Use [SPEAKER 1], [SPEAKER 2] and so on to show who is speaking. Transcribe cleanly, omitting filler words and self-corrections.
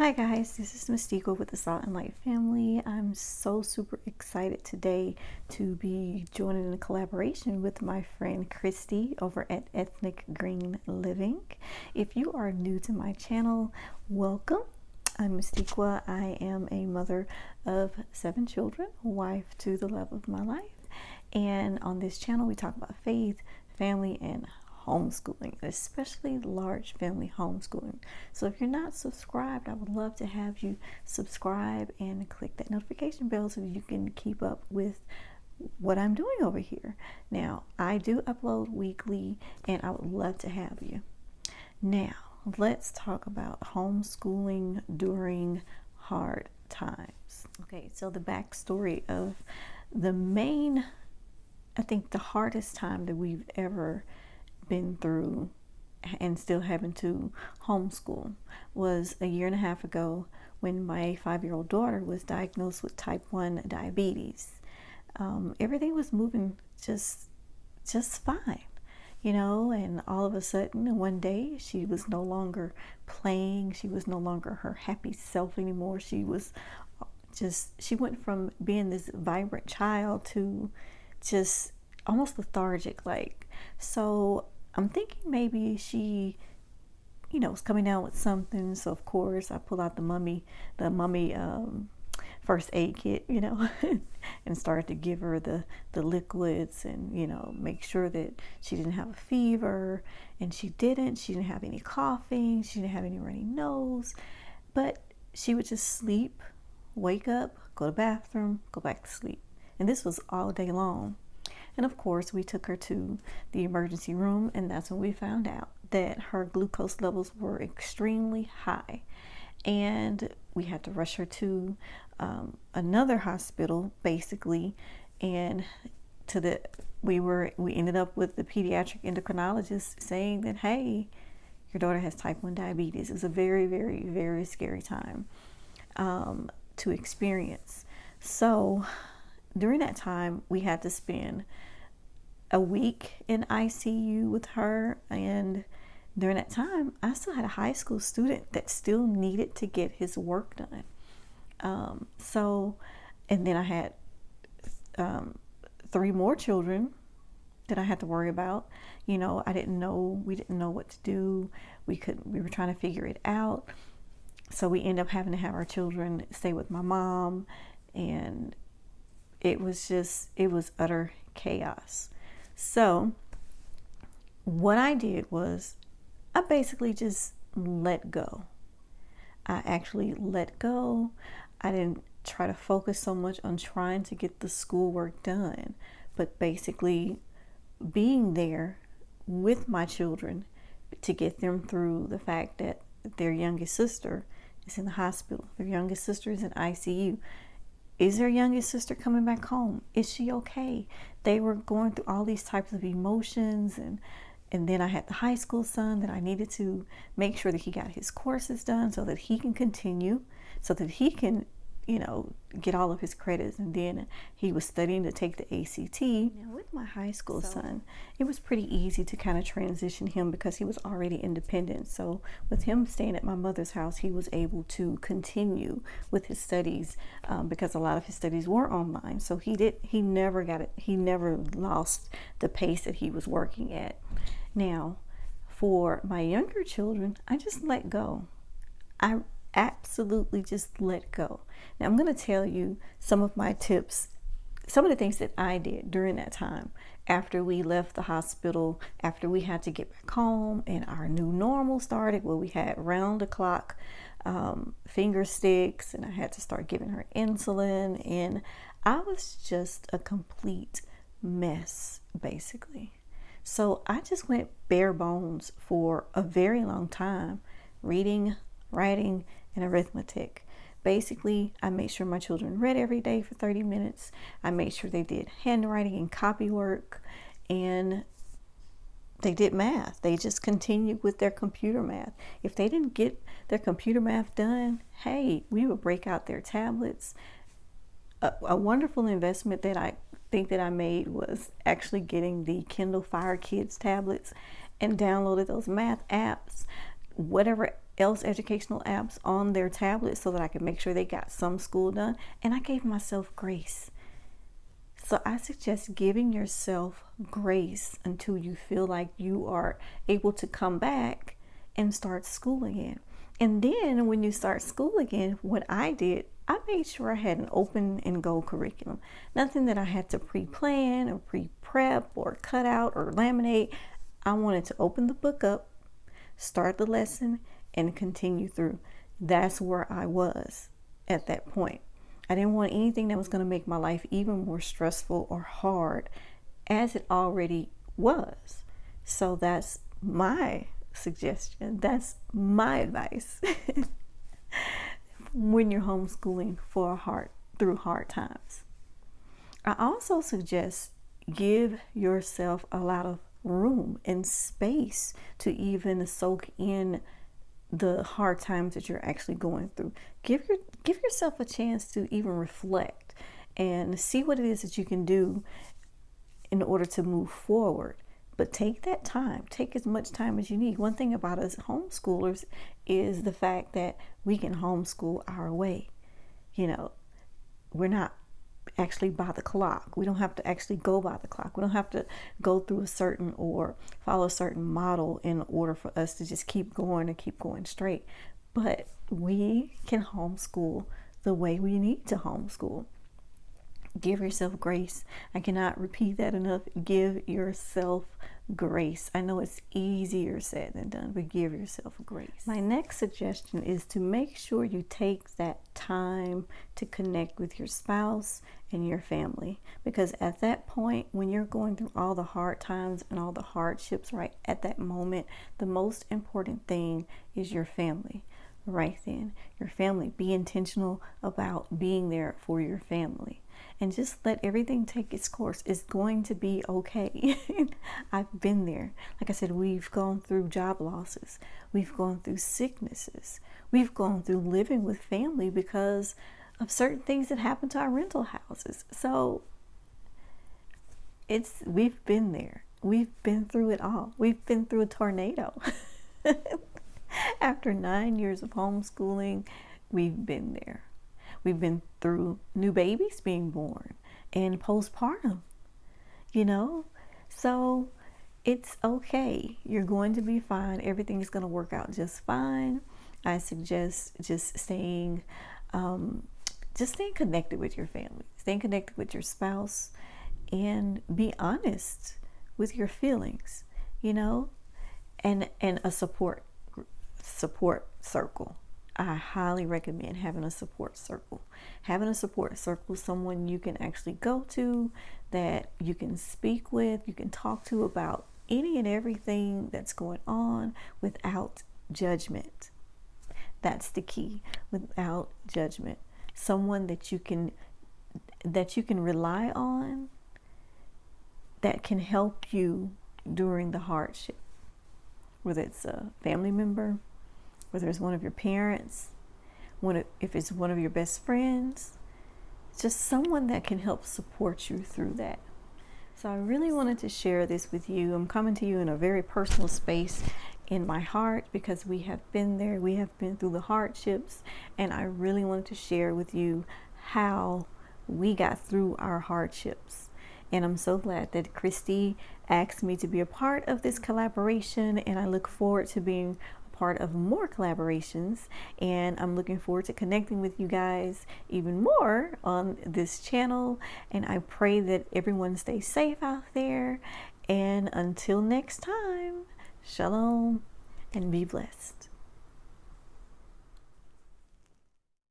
[SPEAKER 1] Hi guys, this is Mystica with the Salt and Light family. I'm so super excited today to be joining a collaboration with my friend Christy over at Ethnic Green Living. If you are new to my channel, welcome. I'm Mystica. I am a mother of 7 children, wife to the love of my life. And on this channel, we talk about faith, family, and homeschooling, especially large family homeschooling. So if you're not subscribed, I would love to have you subscribe and click that notification bell so you can keep up with what I'm doing over here. Now, I do upload weekly and I would love to have you. Now, let's talk about homeschooling during hard times. Okay, so the backstory of I think the hardest time that we've ever been through and still having to homeschool was a year and a half ago when my 5-year-old daughter was diagnosed with type 1 diabetes. Everything was moving just fine, and all of a sudden one day she was no longer playing. She was no longer her happy self anymore. She went from being this vibrant child to just almost lethargic. So I'm thinking maybe she, was coming down with something. So of course I pull out the mummy first aid kit, and started to give her the liquids and, make sure that she didn't have a fever. And she didn't have any coughing. She didn't have any runny nose, but she would just sleep, wake up, go to the bathroom, go back to sleep. And this was all day long. And of course, we took her to the emergency room, and that's when we found out that her glucose levels were extremely high. And we had to rush her to another hospital, basically, and we ended up with the pediatric endocrinologist saying that, hey, your daughter has type 1 diabetes. It was a very, very, very scary time to experience. So during that time, we had to spend a week in ICU with her. And during that time, I still had a high school student that still needed to get his work done. And then I had 3 more children that I had to worry about. We didn't know what to do. We were trying to figure it out. So we ended up having to have our children stay with my mom, and it was utter chaos. So what I did was I basically just let go. I actually let go. I didn't try to focus so much on trying to get the schoolwork done, but basically being there with my children to get them through the fact that their youngest sister is in the hospital. Their youngest sister is in ICU. Is their youngest sister coming back home? Is she okay? They were going through all these types of emotions, and then I had the high school son that I needed to make sure that he got his courses done so that he can continue, so that he can, get all of his credits. And then he was studying to take the ACT. Now with my high school son, it was pretty easy to kind of transition him because he was already independent. So with him staying at my mother's house, he was able to continue with his studies because a lot of his studies were online. So he never lost the pace that he was working at. Now, for my younger children, I just let go. I absolutely just let go. Now, I'm going to tell you some of my tips, some of the things that I did during that time after we left the hospital, after we had to get back home and our new normal started, where we had round the clock finger sticks, and I had to start giving her insulin, and I was just a complete mess, basically. So I just went bare bones for a very long time, reading, writing, and arithmetic. Basically, I made sure my children read every day for 30 minutes. I made sure they did handwriting and copy work, and they did math. They just continued with their computer math. If they didn't get their computer math done, hey, we would break out their tablets. A wonderful investment that I think that I made was actually getting the Kindle Fire Kids tablets and downloaded those math apps. Whatever else educational apps on their tablet so that I could make sure they got some school done. And I gave myself grace. So I suggest giving yourself grace until you feel like you are able to come back and start school again. And then when you start school again, what I did, I made sure I had an open and go curriculum. Nothing that I had to pre-plan or pre-prep or cut out or laminate. I wanted to open the book up, start the lesson, and continue through. That's where I was at that point. I didn't want anything that was going to make my life even more stressful or hard as it already was. So that's my suggestion. That's my advice when you're homeschooling through hard times. I also suggest give yourself a lot of room and space to even soak in the hard times that you're actually going through. Give yourself a chance to even reflect and see what it is that you can do in order to move forward. But take that time. Take as much time as you need. One thing about us homeschoolers is the fact that we can homeschool our way. You know, we're not actually by the clock. We don't have to actually go by the clock. We don't have to go through a certain or follow a certain model in order for us to just keep going and keep going straight. But we can homeschool the way we need to homeschool. Give yourself grace. I cannot repeat that enough. Give yourself grace. I know it's easier said than done, but give yourself grace. My next suggestion is to make sure you take that time to connect with your spouse and your family, because at that point, when you're going through all the hard times and all the hardships right at that moment, the most important thing is your family. Right then, your family. Be intentional about being there for your family. And just let everything take its course. It's going to be okay. I've been there. Like I said, we've gone through job losses. We've gone through sicknesses. We've gone through living with family because of certain things that happened to our rental houses. So we've been there. We've been through it all. We've been through a tornado. After 9 years of homeschooling, we've been there. We've been through new babies being born and postpartum, So it's okay. You're going to be fine. Everything is going to work out just fine. I suggest just staying connected with your family, staying connected with your spouse, and be honest with your feelings, and a support circle. I highly recommend having a support circle. Having a support circle, someone you can actually go to, that you can speak with, you can talk to about any and everything that's going on without judgment. That's the key, without judgment. Someone that you can rely on, that can help you during the hardship. Whether it's a family member, whether it's one of your parents, if it's one of your best friends, just someone that can help support you through that. So I really wanted to share this with you. I'm coming to you in a very personal space in my heart because we have been there. We have been through the hardships, and I really wanted to share with you how we got through our hardships. And I'm so glad that Christy asked me to be a part of this collaboration, and I look forward to being part of more collaborations, and I'm looking forward to connecting with you guys even more on this channel. And I pray that everyone stays safe out there, and until next time, shalom and be blessed.